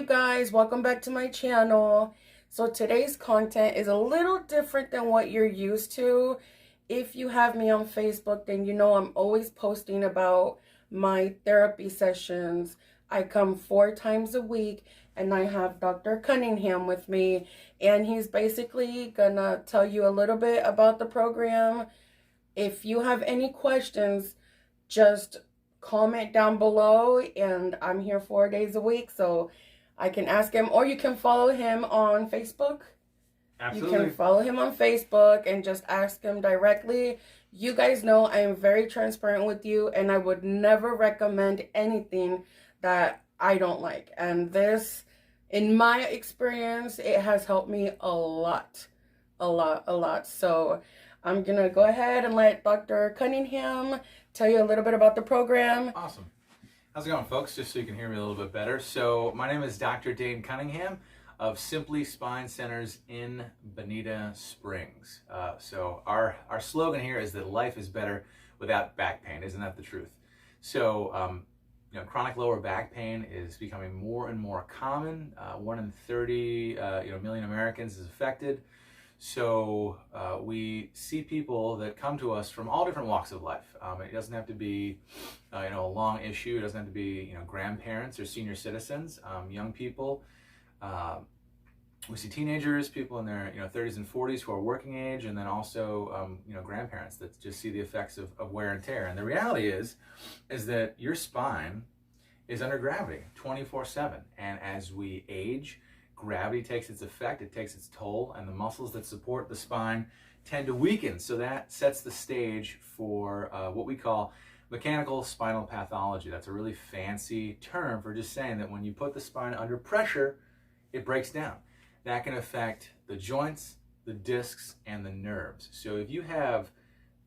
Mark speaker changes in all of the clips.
Speaker 1: guys, welcome back to my channel. So today's content is a little different than what you're used to. If you have me on Facebook, then you know I'm always posting about my therapy sessions. I come 4 times a week and I have Dr. Cunningham with me, and he's basically gonna tell you a little bit about the program. If you have any questions, just comment down below, and I'm here 4 days a week, so I can ask him, or you can follow him on Facebook.
Speaker 2: Absolutely.
Speaker 1: You can follow him on Facebook and just ask him directly. You guys know I am very transparent with you, and I would never recommend anything that I don't like. And this, in my experience, it has helped me a lot. So I'm going to go ahead and let Dr. Cunningham tell you a little bit about the program.
Speaker 2: Awesome. How's it going, folks? Just so you can hear me a little bit better. So my name is Dr. Dane Cunningham of Simply Spine Centers in Bonita Springs. So our slogan here is that life is better without back pain. Isn't that the truth? So, chronic lower back pain is becoming more and more common. 1 in 30 million Americans is affected. So we see people that come to us from all different walks of life. It doesn't have to be, a long issue. It doesn't have to be, grandparents or senior citizens, young people. We see teenagers, people in their 30s and 40s who are working age, and then also grandparents that just see the effects of wear and tear. And the reality is that your spine is under gravity 24/7, and as we age, gravity takes its effect, it takes its toll, and the muscles that support the spine tend to weaken. So that sets the stage for what we call mechanical spinal pathology. That's a really fancy term for just saying that when you put the spine under pressure, it breaks down. That can affect the joints, the discs, and the nerves. So if you have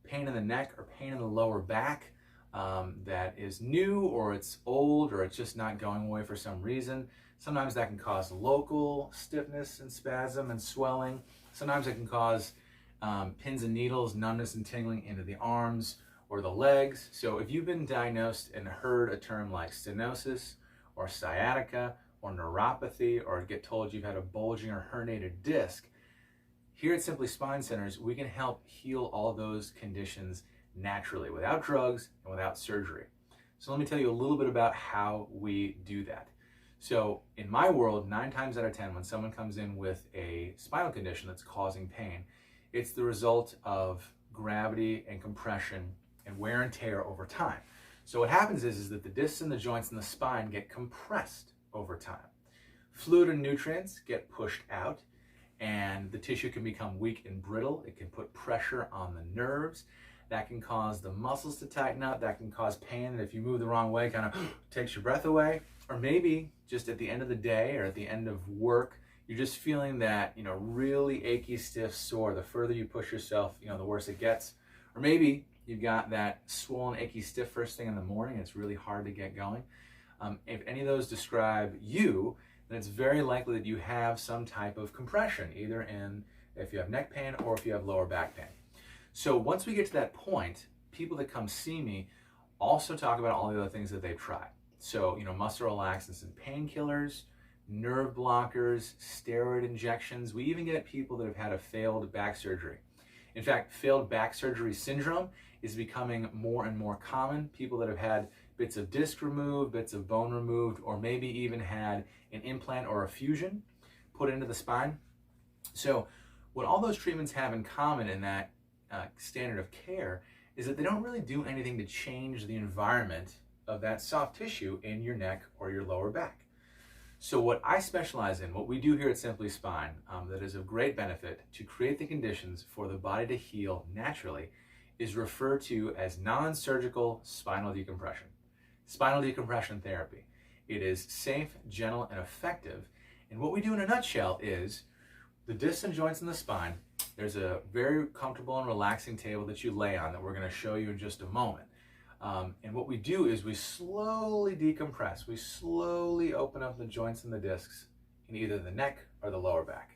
Speaker 2: pain in the neck or pain in the lower back that is new, or it's old, or it's just not going away for some reason, sometimes that can cause local stiffness and spasm and swelling. Sometimes it can cause pins and needles, numbness and tingling into the arms or the legs. So if you've been diagnosed and heard a term like stenosis or sciatica or neuropathy, or get told you've had a bulging or herniated disc, here at Simply Spine Centers, we can help heal all those conditions naturally, without drugs and without surgery. So let me tell you a little bit about how we do that. So in my world, 9 times out of 10, when someone comes in with a spinal condition that's causing pain, it's the result of gravity and compression and wear and tear over time. So what happens is that the discs and the joints in the spine get compressed over time. Fluid and nutrients get pushed out, and the tissue can become weak and brittle. It can put pressure on the nerves. That can cause the muscles to tighten up. That can cause pain, and if you move the wrong way, kind of takes your breath away. Or maybe just at the end of the day or at the end of work, you're just feeling that, really achy, stiff, sore. The further you push yourself, the worse it gets. Or maybe you've got that swollen, achy, stiff first thing in the morning. It's really hard to get going. If any of those describe you, then it's very likely that you have some type of compression, either if you have neck pain or if you have lower back pain. So once we get to that point, people that come see me also talk about all the other things that they've tried. So, muscle relaxants and painkillers, nerve blockers, steroid injections. We even get people that have had a failed back surgery. In fact, failed back surgery syndrome is becoming more and more common. People that have had bits of disc removed, bits of bone removed, or maybe even had an implant or a fusion put into the spine. So what all those treatments have in common in that standard of care is that they don't really do anything to change the environment of that soft tissue in your neck or your lower back. So what I specialize in, what we do here at Simply Spine, that is of great benefit to create the conditions for the body to heal naturally, is referred to as non-surgical spinal decompression. Spinal decompression therapy. It is safe, gentle, and effective. And what we do in a nutshell is the discs and joints in the spine. There's a very comfortable and relaxing table that you lay on that we're going to show you in just a moment. And what we do is we slowly decompress. We slowly open up the joints and the discs in either the neck or the lower back.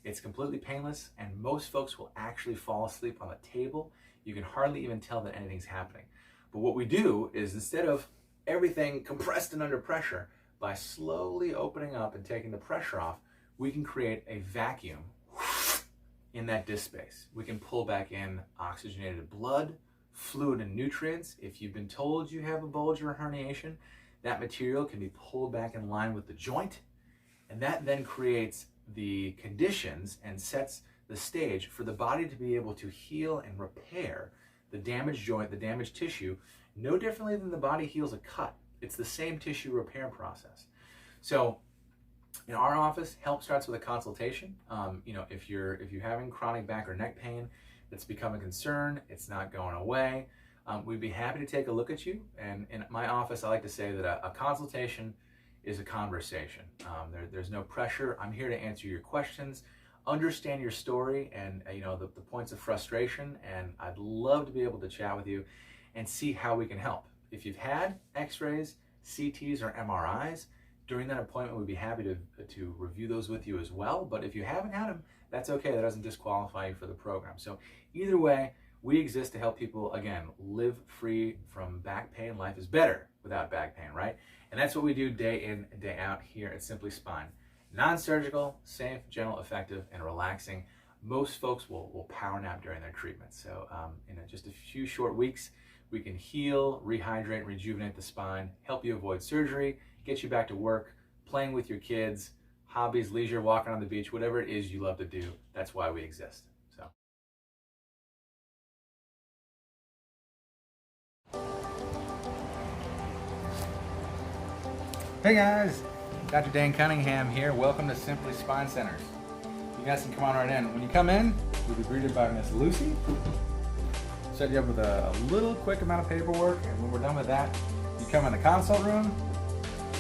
Speaker 2: It's completely painless, and most folks will actually fall asleep on the table. You can hardly even tell that anything's happening. But what we do is, instead of everything compressed and under pressure, by slowly opening up and taking the pressure off, we can create a vacuum in that disc space. We can pull back in oxygenated blood, fluid, and nutrients. If you've been told you have a bulge or a herniation, that material can be pulled back in line with the joint, and that then creates the conditions and sets the stage for the body to be able to heal and repair the damaged joint, the damaged tissue, no differently than the body heals a cut. It's the same tissue repair process. So in our office, help starts with a consultation. If you're having chronic back or neck pain that's become a concern, it's not going away, we'd be happy to take a look at you. And in my office, I like to say that a consultation is a conversation. There's no pressure. I'm here to answer your questions, understand your story, and the points of frustration. And I'd love to be able to chat with you and see how we can help. If you've had X-rays, CTs, or MRIs, during that appointment, we'd be happy to review those with you as well. But if you haven't had them, that's okay. That doesn't disqualify you for the program. So either way, we exist to help people, again, live free from back pain. Life is better without back pain, right? And that's what we do day in and day out here at Simply Spine. Non-surgical, safe, gentle, effective, and relaxing. Most folks will power nap during their treatment. So in just a few short weeks, we can heal, rehydrate, rejuvenate the spine, help you avoid surgery, get you back to work, playing with your kids, hobbies, leisure, walking on the beach, whatever it is you love to do. That's why we exist. So. Hey guys, Dr. Dane Cunningham here. Welcome to Simply Spine Centers. You guys can come on right in. When you come in, you'll be greeted by Miss Lucy. Set you up with a little quick amount of paperwork, and when we're done with that, you come in the consult room.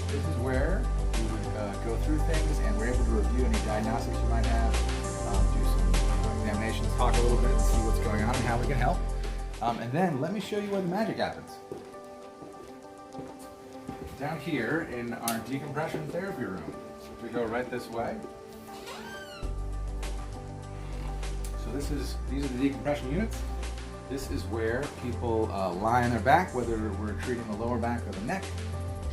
Speaker 2: This is where we would go through things, and we're able to review any diagnostics you might have, do some examinations, talk a little bit, and see what's going on and how we can help. And then let me show you where the magic happens. Down here in our decompression therapy room. We go right this way. So these are the decompression units. This is where people lie on their back, whether we're treating the lower back or the neck.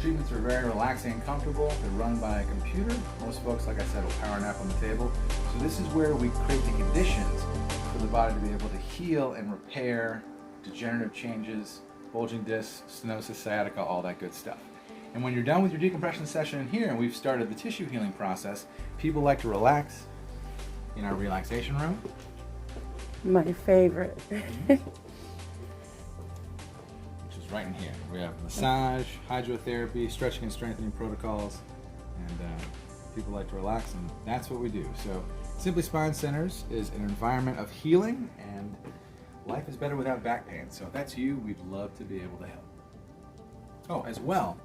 Speaker 2: Treatments are very relaxing and comfortable. They're run by a computer. Most folks, like I said, will power nap on the table. So this is where we create the conditions for the body to be able to heal and repair degenerative changes, bulging discs, stenosis, sciatica, all that good stuff. And when you're done with your decompression session in here, and we've started the tissue healing process, people like to relax in our relaxation room.
Speaker 1: My favorite.
Speaker 2: Which is right in here. We have massage, hydrotherapy, stretching and strengthening protocols, and people like to relax, and that's what we do. So Simply Spine Centers is an environment of healing, and life is better without back pain. So if that's you, we'd love to be able to help. Oh, as well,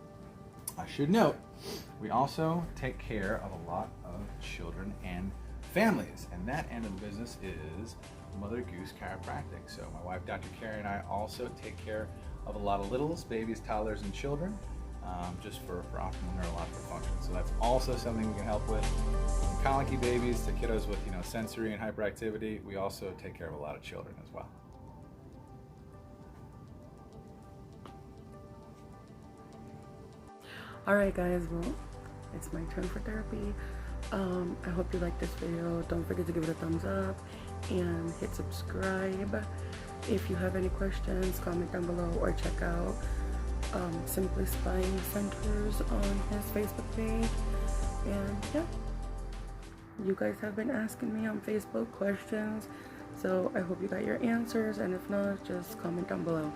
Speaker 2: I should note, we also take care of a lot of children and families, and that end of the business is Mother Goose Chiropractic. So my wife, Dr. Carrie, and I also take care of a lot of littles, babies, toddlers, and children, just for optimal neurological function. So that's also something we can help with. From colicky babies to kiddos with sensory and hyperactivity, we also take care of a lot of children as well.
Speaker 1: Alright guys, well, it's my turn for therapy. I hope you liked this video. Don't forget to give it a thumbs up and hit subscribe. If you have any questions, comment down below or check out Simply Spine Centers on his Facebook page. And yeah, you guys have been asking me on Facebook questions, so I hope you got your answers, and if not, just comment down below.